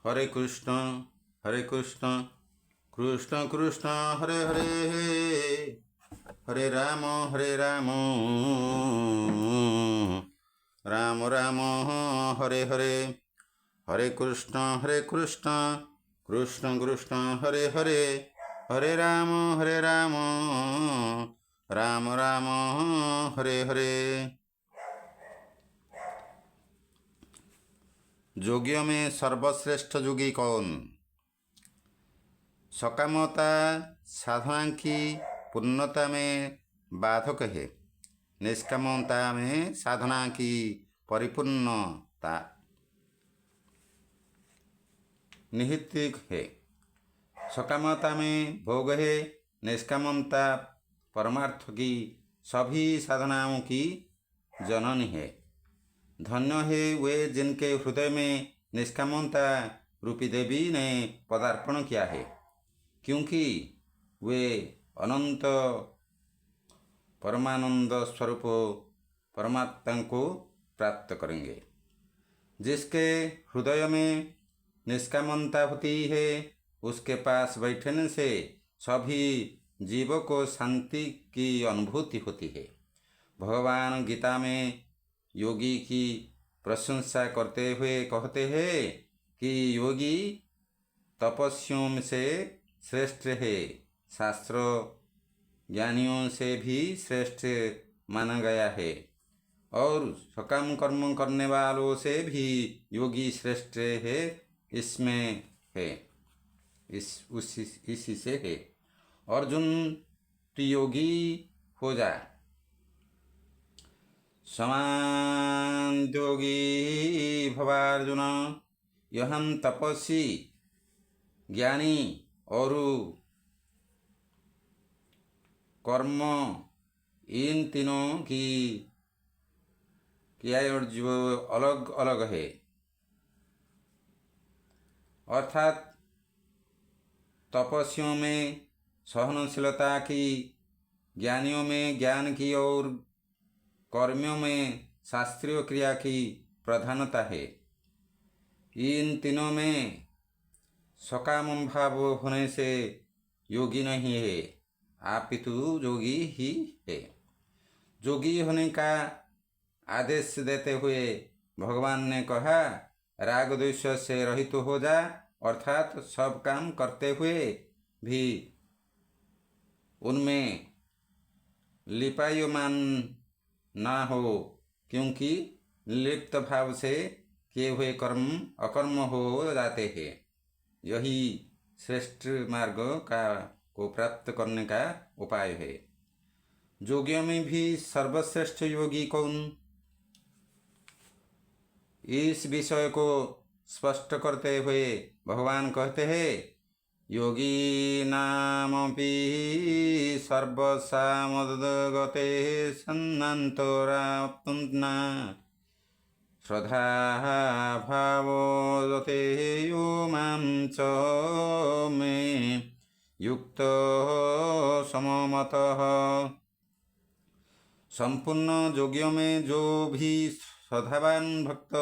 हरे कृष्ण कृष्ण कृष्ण हरे हरे, हरे राम राम राम हरे हरे, हरे कृष्ण कृष्ण कृष्ण हरे हरे, हरे राम राम राम हरे हरे। योगियों में सर्वश्रेष्ठ योगी कौन? सकामता साधना की पूर्णता में बाधक है, निष्कामता में साधना की परिपूर्णता निहित है। सकामता में भोग है, निष्कामता परमार्थ की सभी साधनाओं की जननी है। धन्य है वे जिनके हृदय में निष्कामता रूपी देवी ने पदार्पण किया है, क्योंकि वे अनंत परमानंद स्वरूप परमात्मा को प्राप्त करेंगे। जिसके हृदय में निष्कामता होती है, उसके पास बैठने से सभी जीवों को शांति की अनुभूति होती है। भगवान गीता में योगी की प्रशंसा करते हुए कहते हैं कि योगी तपस्वियों से श्रेष्ठ है, शास्त्र ज्ञानियों से भी श्रेष्ठ माना गया है, और सकाम कर्म करने वालों से भी योगी श्रेष्ठ है। इसमें है इसी से है। अर्जुन योगी हो जा, समान योगी भवार्जुन, यहं तपस्वी ज्ञानी और कर्म इन तीनों की क्रिया और जीव अलग अलग है। अर्थात तपस्वियों में सहनशीलता की, ज्ञानियों में ज्ञान की और कर्मियों में शास्त्रीय क्रिया की प्रधानता है। इन तीनों में सकाम भाव होने से योगी नहीं है, अपितु योगी ही है। योगी होने का आदेश देते हुए भगवान ने कहा, राग द्वेष से रहित हो जा, अर्थात सब काम करते हुए भी उनमें लिपायमान ना हो, क्योंकि लिप्त भाव से किए हुए कर्म अकर्म हो जाते हैं। यही श्रेष्ठ मार्ग को प्राप्त करने का उपाय है। योगियों में भी सर्वश्रेष्ठ योगी कौन? इस विषय को स्पष्ट करते हुए भगवान कहते हैं, योगी नामपि सर्वसामदगते सन्नन्तरात्मना श्रद्धा भावोदते यो मां च मे युक्त सममतः। संपूर्ण योगियों में जो भी श्रद्धावान भक्त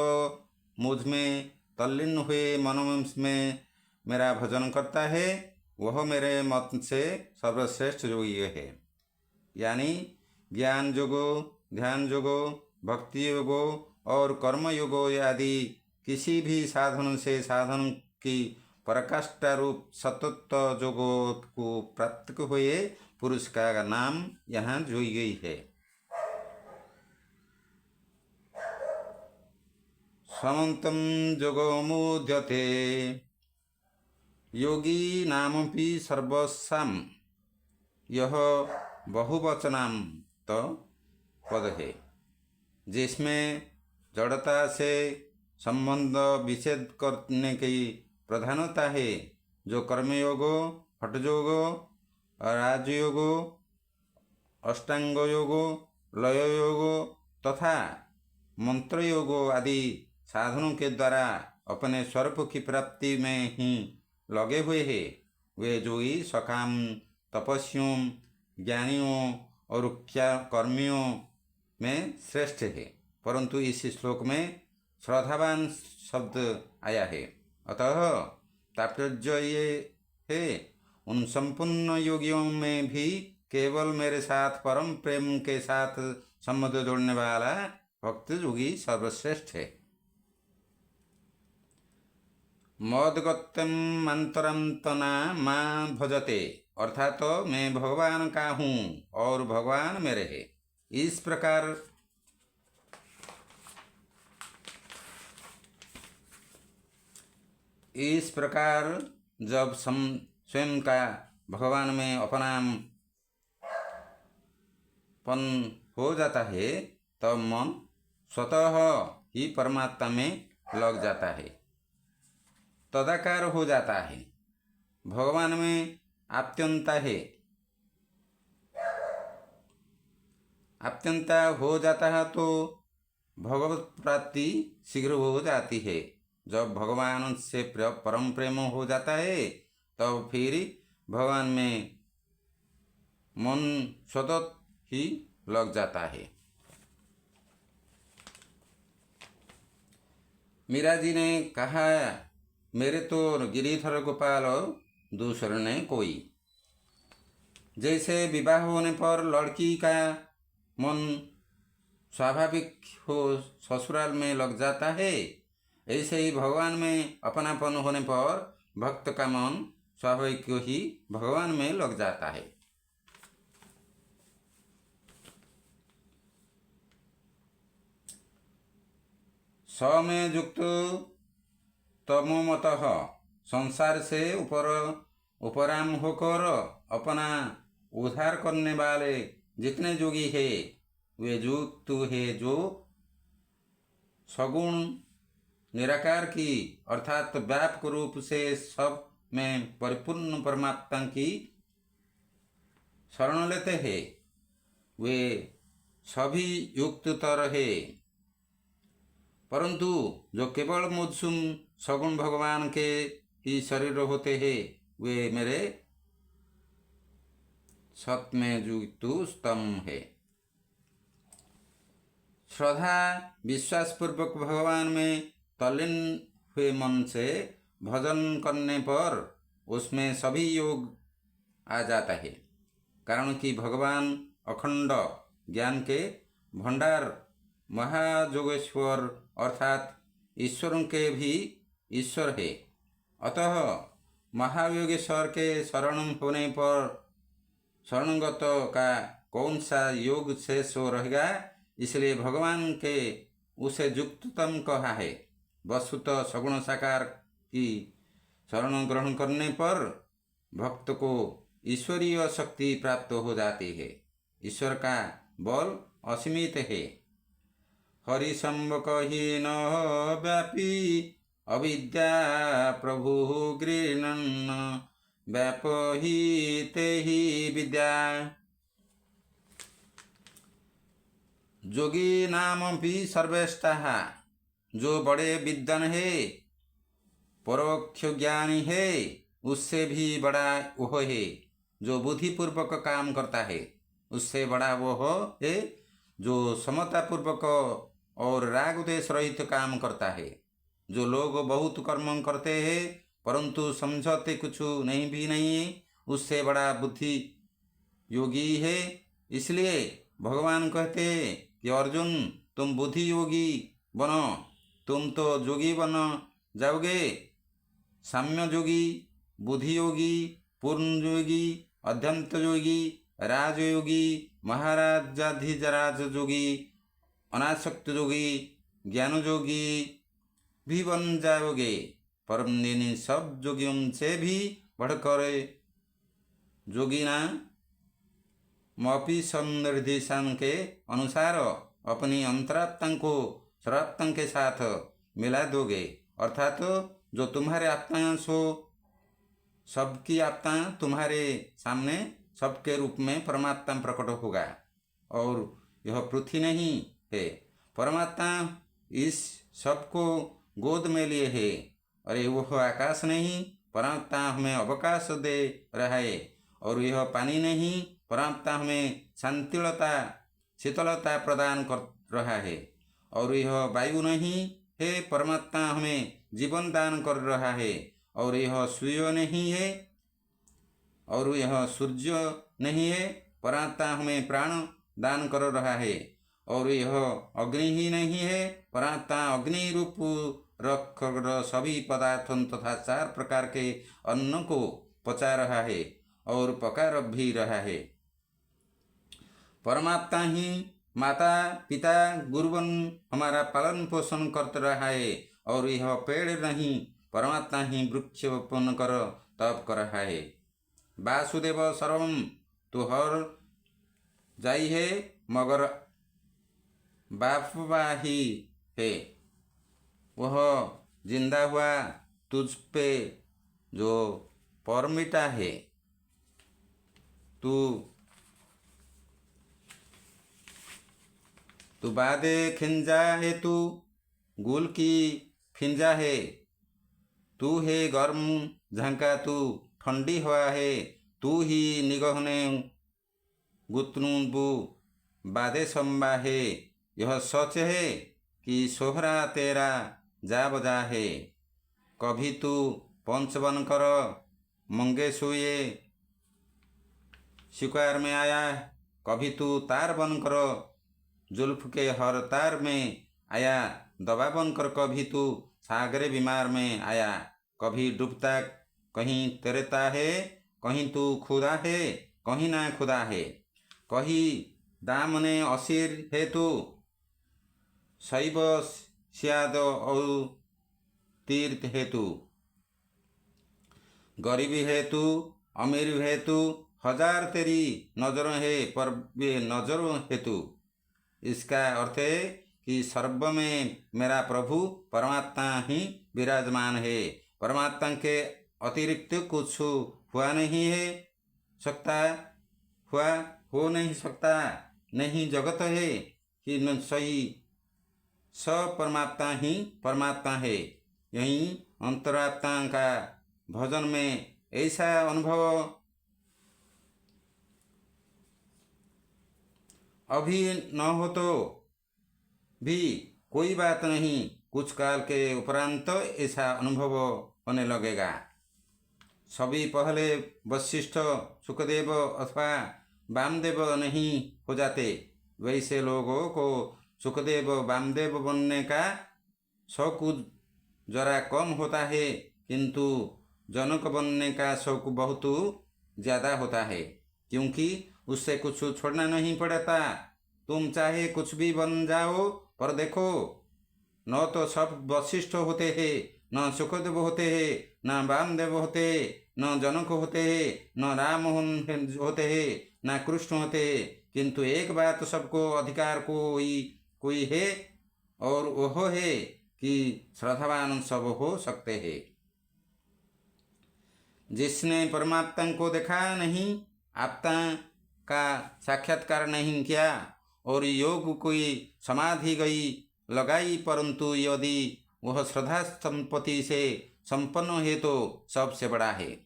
मुझ में तल्लीन हुए मन में मेरा भजन करता है, वह मेरे मत से सर्वश्रेष्ठ योगी है। यानी ज्ञान योगो, ध्यान योगो, भक्ति योगो और कर्म योगो आदि किसी भी साधन से साधन की पराकाष्ठा रूप सतत योगो को प्राप्त हुए पुरुष का नाम यहाँ योगी है। समन्तं योगो मुह्यते, योगी नामपि सर्वसाम, यह बहुवचनान्त पद है, जिसमें जड़ता से संबंध विच्छेद करने की प्रधानता है। जो कर्मयोगो, हठयोगो, राजयोगो, अष्टांग योगो, लय योगो तथा मंत्र योगो आदि साधनों के द्वारा अपने स्वरूप की प्राप्ति में ही लगे हुए हैं, वे योगी सकाम तपस्वियों, ज्ञानियों और कर्मियों में श्रेष्ठ है। परंतु इस श्लोक में श्रद्धावान शब्द आया है। अतः तात्पर्य ये है, उन संपूर्ण योगियों में भी केवल मेरे साथ परम प्रेम के साथ संबंध जोड़ने वाला भक्त योगी सर्वश्रेष्ठ है। मदगत्यम अंतरंतना मां भजते, अर्थात तो मैं भगवान का हूँ और भगवान मेरे है। इस प्रकार जब स्वयं का भगवान में अपनापन हो जाता है, तब मन स्वतः ही परमात्मा में लग जाता है, तदाकार हो जाता है, भगवान में आत्यंता है। आत्यंता हो जाता है तो भगवत प्राप्ति शीघ्र हो जाती है। जब भगवान से परम प्रेम हो जाता है, तब फिर भगवान में मन स्वतः ही लग जाता है। मीरा जी ने कहा, मेरे तो गिरिधर गोपाल दूसरे ने कोई। जैसे विवाह होने पर लड़की का मन स्वाभाविक हो ससुराल में लग जाता है, ऐसे ही भगवान में अपनापन होने पर भक्त का मन स्वाभाविक ही भगवान में लग जाता है। स में युक्त तमोमतः, संसार से उपराम होकर अपना उद्धार करने वाले जितने योगी है, वे युक्त है जो सगुण निराकार की अर्थात व्यापक रूप से सब में परिपूर्ण परमात्मा की शरण लेते हैं, वे सभी युक्ततर है। परंतु जो केवल मुझसुम सगुण भगवान के ही शरीर होते हैं, वे मेरे सत में युक्तम है। श्रद्धा विश्वास पूर्वक भगवान में तल्लीन हुए मन से भजन करने पर उसमें सभी योग आ जाता है। कारण कि भगवान अखंड ज्ञान के भंडार महायोगेश्वर अर्थात ईश्वरों के भी ईश्वर है। अतः महायोगेश्वर के शरण होने पर शरणगत का कौन सा योग शेष हो रहेगा, इसलिए भगवान के उसे युक्ततम कहा है। वस्तुतः सगुण साकार की शरण ग्रहण करने पर भक्त को ईश्वरीय शक्ति प्राप्त हो जाती है। ईश्वर का बल असीमित है। हरिशंबक ही न व्यापी अविद्या प्रभु गृहन्न व्यापहीते ही विद्या। जोगी नाम भी सर्वेष्ठः, जो बड़े विद्वान है, परोक्ष ज्ञानी है, उससे भी बड़ा वह है। जो बुद्धिपूर्वक काम करता है, उससे बड़ा वह है जो समतापूर्वक और राग द्वेष रहित काम करता है। जो लोग बहुत कर्म करते हैं परंतु समझते कुछ नहीं भी नहीं है, उससे बड़ा बुद्धि योगी है। इसलिए भगवान कहते हैं कि अर्जुन, तुम बुद्धि योगी बनो, तुम तो योगी बन जाओगे। साम्य योगी, बुद्धि योगी, पूर्ण योगी, अध्यंत योगी, राजयोगी, महाराजाधिराज योगी, अनासक्त योगी, ज्ञान योगी भी बन जाओगे। परम इन सब योगियों से भी बढ़कर योगिना मपी समनिर्देशन के अनुसार अपनी अंतरात्मा को सर्वात्मा के साथ मिला दोगे। अर्थात जो तुम्हारे आत्मा सो सबकी आत्मा तुम्हारे सामने सबके रूप में परमात्मा प्रकट होगा। और यह पृथ्वी नहीं है, परमात्मा इस सबको गोद में लिए है। अरे वह आकाश नहीं, परमात्मा हमें अवकाश दे रहा है। और यह पानी नहीं, परमात्मा हमें शांतिलता शीतलता प्रदान कर रहा है। और यह वायु नहीं हे परमात्मा हमें जीवन दान कर रहा है, और यह सूर्य नहीं है और यह सूर्य नहीं है, परमात्मा हमें प्राण दान कर रहा है, और यह अग्नि ही नहीं है, परमात्मा अग्नि रूप रख कर सभी पदार्थों तथा 4 प्रकार के अन्न को पचा रहा है और पका भी रहा है। परमात्मा ही माता पिता गुरुवन हमारा पालन पोषण कर रहा है, और यह पेड़ नहीं, परमात्मा ही वृक्ष उत्पन्न कर तप कर रहा है। वासुदेव सर्वम, तो हर जाई है मगर बापवा ही है, वह जिंदा हुआ तुझ पे जो परमिटा है। तू बादे खिंजा है, तू गुल की खिंजा है, तू है गर्म झंका, तू ठंडी हवा है, तू ही निगहने गुतनुबू बादे संबा है। यह सच है कि सोहरा तेरा जा बजा है, कभी तू पंचवन कर मंगे सोए शिकार में आया, कभी तू तार बनकर जुल्फ के हर तार में आया, दवा बनकर कभी तू सागरे बीमार में आया, कभी डूबता कहीं तैरता है, कहीं तू खुदा है कहीं ना खुदा है, कहीं दामने असीर है, तू शैव सियाद और तीर्थ है, तू गरीबी है, तू अमीर है, तू हजार तेरी नजरों है पर वे नजरों है तू। इसका अर्थ है कि सर्व में मेरा प्रभु परमात्मा ही विराजमान है, परमात्मा के अतिरिक्त कुछ हुआ नहीं है, सकता हुआ हो नहीं सकता, नहीं जगत है कि न सही स परमात्मा ही परमात्मा है। यही अंतरात्मा का भजन में ऐसा अनुभव अभी न हो तो भी कोई बात नहीं, कुछ काल के उपरांत ऐसा अनुभव होने लगेगा। सभी पहले वशिष्ठ सुखदेव अथवा वामदेव नहीं हो जाते, वैसे लोगों को सुखदेव वामदेव बनने का शौक जरा कम होता है, किंतु जनक बनने का शौक बहुत ज़्यादा होता है, क्योंकि उससे कुछ छोड़ना नहीं पड़ता। तुम चाहे कुछ भी बन जाओ, पर देखो न तो सब वशिष्ठ होते हैं, न सुखदेव होते हैं, न वामदेव होते, न जनक होते हैं, न राम होते हैं, न कृष्ण होते हैं, किंतु एक बात सबको अधिकार कोई है, और वह है कि श्रद्धावान सब हो सकते हैं। जिसने परमात्मा को देखा नहीं, आत्मा का साक्षात्कार नहीं किया, और योग कोई समाधि गई लगाई, परंतु यदि वह श्रद्धा संपत्ति से संपन्न है तो सबसे बड़ा है।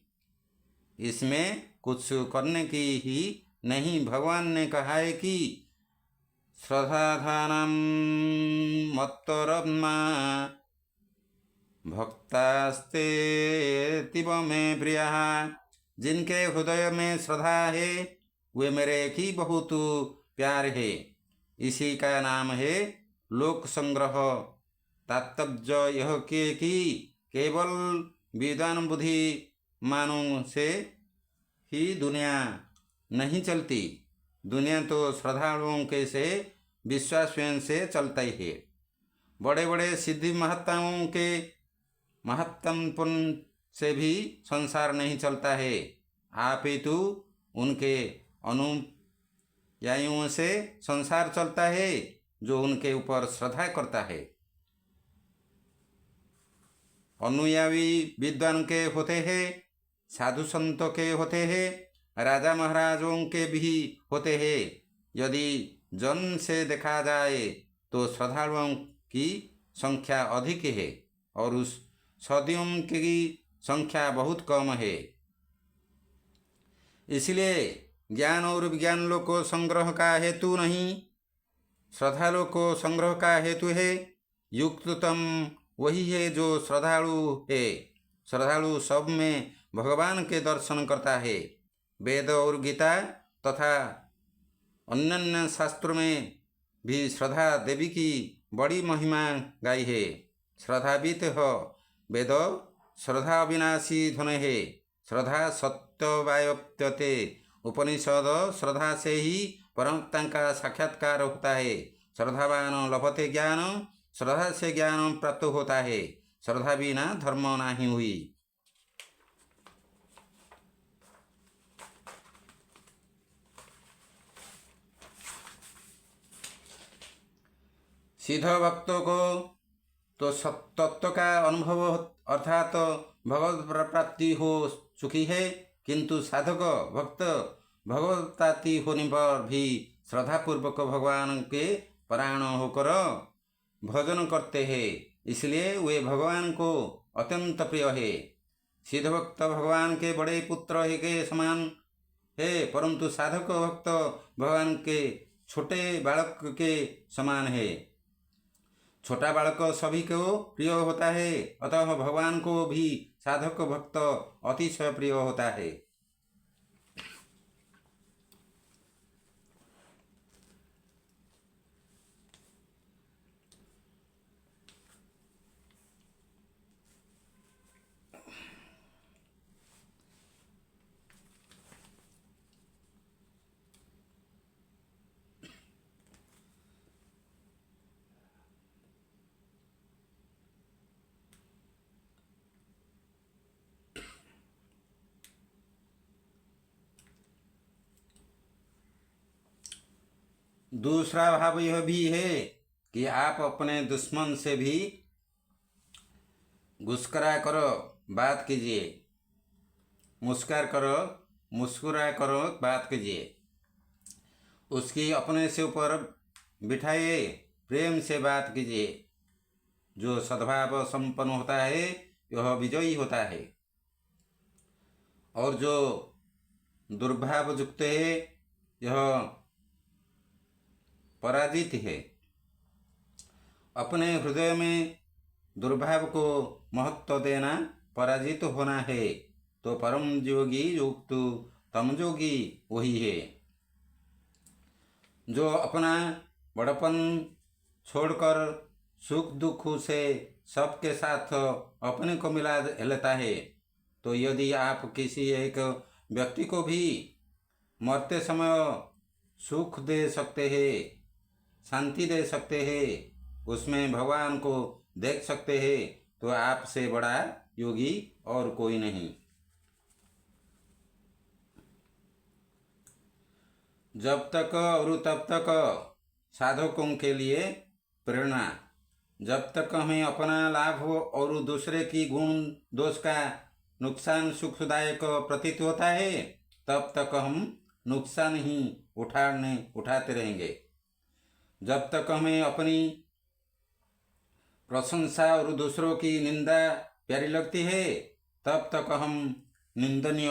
इसमें कुछ करने की ही नहीं। भगवान ने कहा है कि श्रद्धाधानम मत्तरमा भक्तास्ते तिव में प्रिया, जिनके हृदय में श्रद्धा है वे मेरे की बहुत प्यार है। इसी का नाम है लोक संग्रह। तात्पर्य यह कि केवल विद्वान बुद्धि मानों से ही दुनिया नहीं चलती, दुनिया तो श्रद्धालुओं के से विश्वास से चलता ही है। बड़े बड़े सिद्धि महात्माओं के महत्तमपन से भी संसार नहीं चलता है, आप ही तो उनके अनुयायियों से संसार चलता है जो उनके ऊपर श्रद्धा करता है। अनुयायी विद्वान के होते हैं, साधु संतों के होते हैं, राजा महाराजों के भी होते हैं। यदि जन से देखा जाए तो श्रद्धालुओं की संख्या अधिक है और उस सदियों की संख्या बहुत कम है। इसलिए ज्ञान और विज्ञान को संग्रह का हेतु नहीं, श्रद्धालु को संग्रह का हेतु है। युक्ततम वही है जो श्रद्धालु है। श्रद्धालु सब में भगवान के दर्शन करता है। वेद और गीता तथा अन्य शास्त्रों में भी श्रद्धा देवी की बड़ी महिमा गाई है। श्रद्धावित हो वेद श्रद्धा अविनाशी धन है। श्रद्धा सत्यवायप्यते उपनिषद श्रद्धा से ही परमता का साक्षात्कार होता है। श्रद्धावान लभते ज्ञान, श्रद्धा से ज्ञान प्राप्त होता है। श्रद्धा बिना धर्म नहीं हुई। सिद्ध भक्तों को तो तत्व का अनुभव अर्थात भगवत प्राप्ति हो चुकी है, किंतु साधक भक्त भगवत प्राप्ति होने पर भी श्रद्धापूर्वक भगवान के परायण होकर भजन करते हैं, इसलिए वे भगवान को अत्यंत प्रिय है। सिद्ध भक्त भगवान के बड़े पुत्र के समान है, परंतु साधक भक्त भगवान के छोटे बालक के समान है। छोटा बालक सभी को प्रिय होता है, अतः भगवान को भी साधक भक्त अतिशय प्रिय होता है। दूसरा भाव यह भी है कि आप अपने दुश्मन से भी गुस्करा कर बात कीजिए, मुस्कुरा कर बात कीजिए, उसकी अपने से ऊपर बिठाइए, प्रेम से बात कीजिए। जो सद्भाव संपन्न होता है यह विजयी होता है, और जो दुर्भाव युक्त है यह पराजित है। अपने हृदय में दुर्भाव को महत्व देना पराजित होना है, तो परम योगी युक्त तम योगी वही है। जो अपना बड़पन छोड़कर सुख दुख से सबके साथ अपने को मिला लेता है, तो यदि आप किसी एक व्यक्ति को भी मरते समय सुख दे सकते हैं, शांति दे सकते हैं, उसमें भगवान को देख सकते हैं, तो आपसे बड़ा योगी और कोई नहीं। जब तक और तब तक साधकों के लिए प्रेरणा। जब तक हमें अपना लाभ और दूसरे की गुण दोष का नुकसान सुखदायक प्रतीत होता है, तब तक हम नुकसान ही उठाते रहेंगे। जब तक हमें अपनी प्रशंसा और दूसरों की निंदा प्यारी लगती है, तब तक हम निंदनीय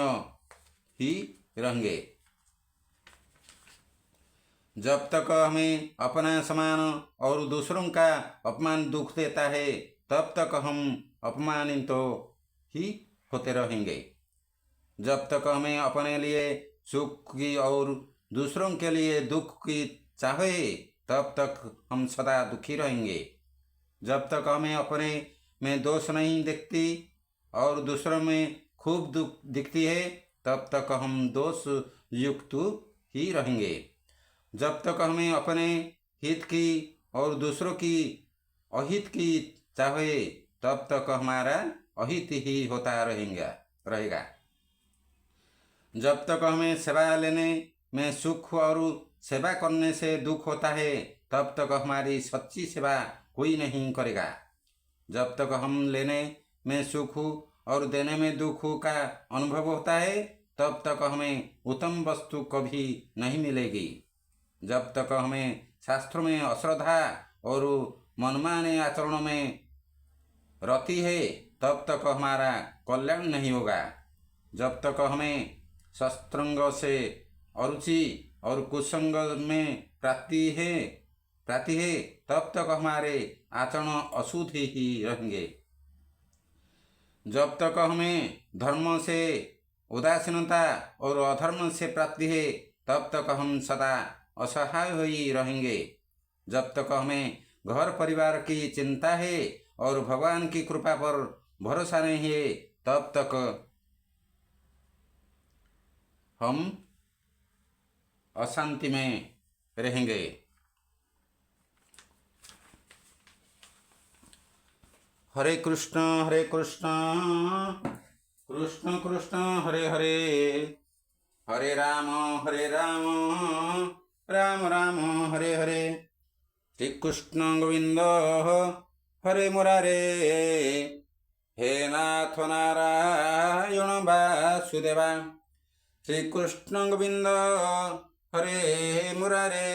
ही रहेंगे। जब तक हमें अपना सम्मान और दूसरों का अपमान दुख देता है, तब तक हम अपमानित ही होते रहेंगे। जब तक हमें अपने लिए सुख की और दूसरों के लिए दुख की चाहे, तब तक हम सदा दुखी रहेंगे। जब तक हमें अपने में दोष नहीं दिखती और दूसरों में खूब दुख दिखती है, तब तक हम दोष युक्त ही रहेंगे। जब तक हमें अपने हित की और दूसरों की अहित की चाहे, तब तक हमारा अहित ही होता रहेगा। जब तक हमें सेवा लेने में सुख और सेवा करने से दुख होता है, तब तक हमारी सच्ची सेवा कोई नहीं करेगा। जब तक हम लेने में सुख और देने में दुख का अनुभव होता है, तब तक हमें उत्तम वस्तु कभी नहीं मिलेगी। जब तक हमें शास्त्रों में अश्रद्धा और मनमाने आचरणों में रति है, तब तक हमारा कल्याण नहीं होगा। जब तक हमें शस्त्रंग से अरुचि और कुसंग में प्राप्ति है, प्राप्ति है तब तक हमारे आचरण अशुद्ध ही रहेंगे। जब तक हमें धर्म से उदासीनता और अधर्म से प्राप्ति है तब तक हम सदा असहाय ही रहेंगे। जब तक हमें घर परिवार की चिंता है और भगवान की कृपा पर भरोसा नहीं है तब तक हम अशांति में रहेंगे। हरे कृष्ण कृष्ण कृष्ण हरे हरे, हरे राम राम राम हरे हरे। श्री कृष्ण गोविंद हरे मुरारे, हे नाथ नारायण वासुदेवा। श्री कृष्ण गोविंद हरे मुरारे,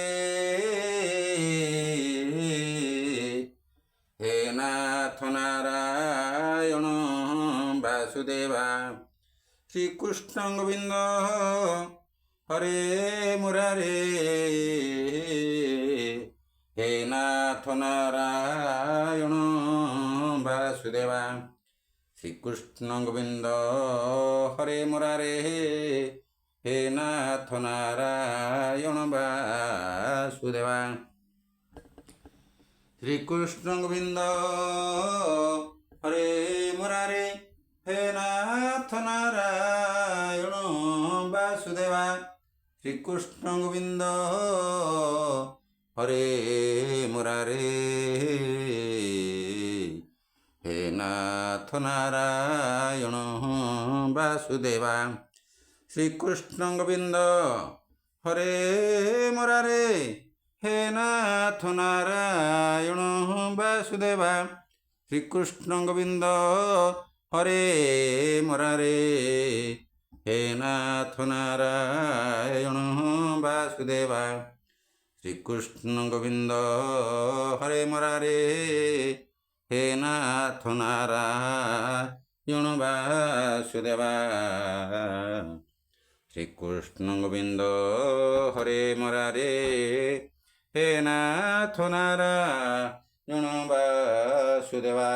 हे नाथ नारायण वासुदेवा। श्री कृष्ण गोविंद हरे मुरारे, हे नाथ नारायण वासुदेवा। श्री कृष्ण गोविंद हरे मुरारे, हे नाथ नारायण वासुदेवा। श्री कृष्ण गोविंद हरे मुरारे, हे नाथ नारायण वासुदेवा। श्री कृष्ण गोविंद हरे मुरारे, हे नाथ नारायण वासुदेवा। श्री कृष्ण गोविंद हरे मुरारे, हे नाथ नारायण वासुदेवा। श्री कृष्ण गोविंद हरे मुरारे, हे नाथ नारायण वासुदेवा। श्री कृष्ण गोविंद हरे मुरारे, हे नाथ नारायण वासुदेवा। श्री कृष्ण गोविंद हरे मुरारे, हे नाथ नारायण वासुदेवा।